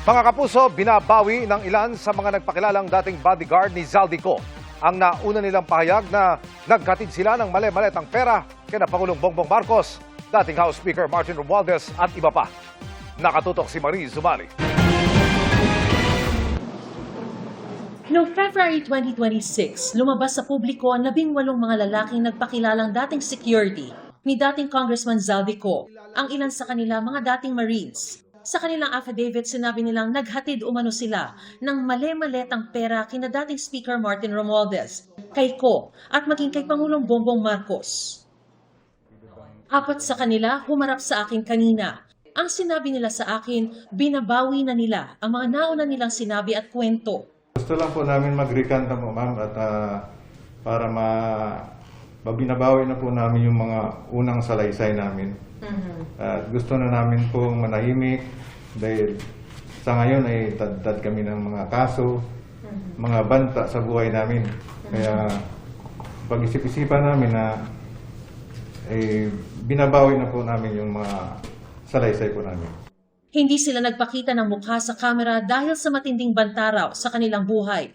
Mga kapuso, binabawi ng ilan sa mga nagpakilalang dating bodyguard ni Zaldico ang nauna nilang pahayag na nagkatid sila ng mali-maletang pera kina Pangulong Bongbong Marcos, dating House Speaker Martin Romualdez at iba pa. Nakatutok si Marie Zumali. Noong February 2026, lumabas sa publiko ang 18 mga lalaking nagpakilalang dating security ni dating Congressman Zaldico, ang ilan sa kanila mga dating Marines. Sa kanilang affidavit, sinabi nilang naghatid umano sila ng mali-maletang pera kina dating Speaker Martin Romualdez, kay Ko at maging kay Pangulong Bongbong Marcos. Apat sa kanila humarap sa akin kanina. Ang sinabi nila sa akin, binabawi na nila ang mga nauna nilang sinabi at kwento. Gusto lang po namin mag-recant po, ma'am, at para mabinabawi na po namin yung mga unang salaysay namin. At gusto na namin pong manahimik dahil sa ngayon ay tad kami ng mga kaso, mga banta sa buhay namin. Kaya pag-isip-isipan namin na binabawi na po namin yung mga salaysay po namin. Hindi sila nagpakita ng mukha sa kamera dahil sa matinding bantaraw sa kanilang buhay.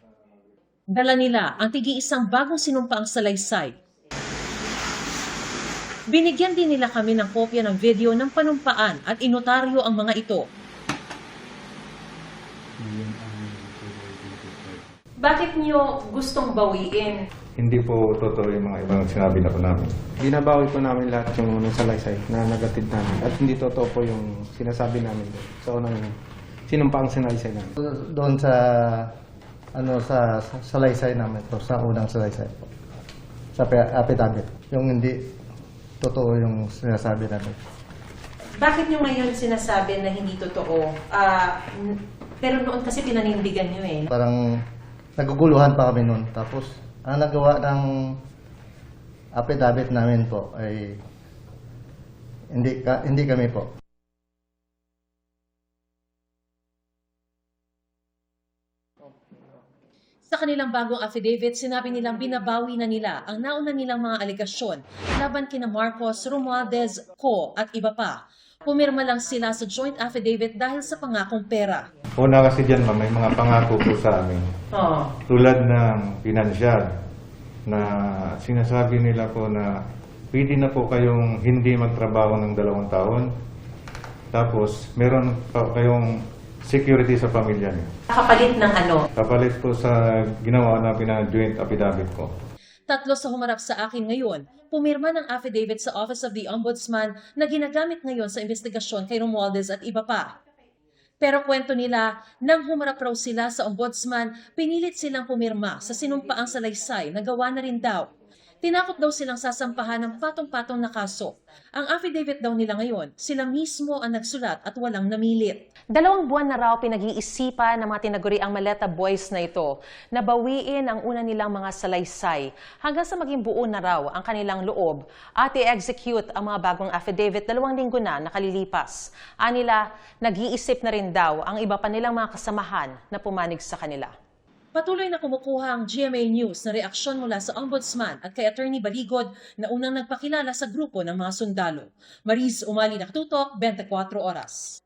Dala nila ang tig-iisang bagong sinumpaang salaysay. Binigyan din nila kami ng kopya ng video ng panumpaan at inotaryo ang mga ito. Bakit niyo gustong bawiin? Hindi po totoo yung mga ibang sinabi na po namin. Binabawi po namin lahat yung unang salaysay na nagatid namin. At hindi totoo po yung sinasabi namin doon. Sa unang sinumpaang salaysay namin. Doon sa sa salaysay namin po, sa unang salaysay po. Sa affidavit. Yung hindi totoo yung sinasabi namin. Bakit niyo ngayon sinasabi na hindi totoo? Pero noon kasi pinanindigan niyo eh. Parang naguguluhan pa kami noon. Tapos ang nagawa ng affidavit namin po ay hindi kami po. Sa kanilang bagong affidavit, sinabi nilang binabawi na nila ang nauna nilang mga alegasyon laban kina Marcos, Romualdez, Ko at iba pa. Pumirma lang sila sa joint affidavit dahil sa pangakong pera. Una kasi dyan, ma'am, may mga pangako po sa amin. Tulad ng pinansyal na sinasabi nila po na pwede na po kayong hindi magtrabaho ng 2 taon. Tapos meron pa kayong security sa pamilya niyo. Kapalit ng ano? Kapalit po sa ginawa na joint affidavit ko. 3 sa humarap sa akin ngayon, pumirma ng affidavit sa Office of the Ombudsman na ginagamit ngayon sa investigasyon kay Romualdez at iba pa. Pero kwento nila, nang humarap raw sila sa Ombudsman, pinilit silang pumirma sa sinumpaang salaysay na gawa na rin daw. Tinakot daw silang sasampahan ng patong-patong na kaso. Ang affidavit daw nila ngayon, sila mismo ang nagsulat at walang namilit. 2 buwan na raw pinag-iisipan ng mga tinaguriang Maleta Boys na ito na bawiin ang una nilang mga salaysay hanggang sa maging buo na raw ang kanilang loob at i-execute ang mga bagong affidavit 2 linggo na nakalilipas. Anila, nag-iisip na rin daw ang iba pa nilang mga kasamahan na pumanig sa kanila. Patuloy na kumukuha ang GMA News na reaksyon mula sa Ombudsman at kay Attorney Baligod na unang nagpakilala sa grupo ng mga sundalo. Mariz Umali, Nakatutok, 24 Oras.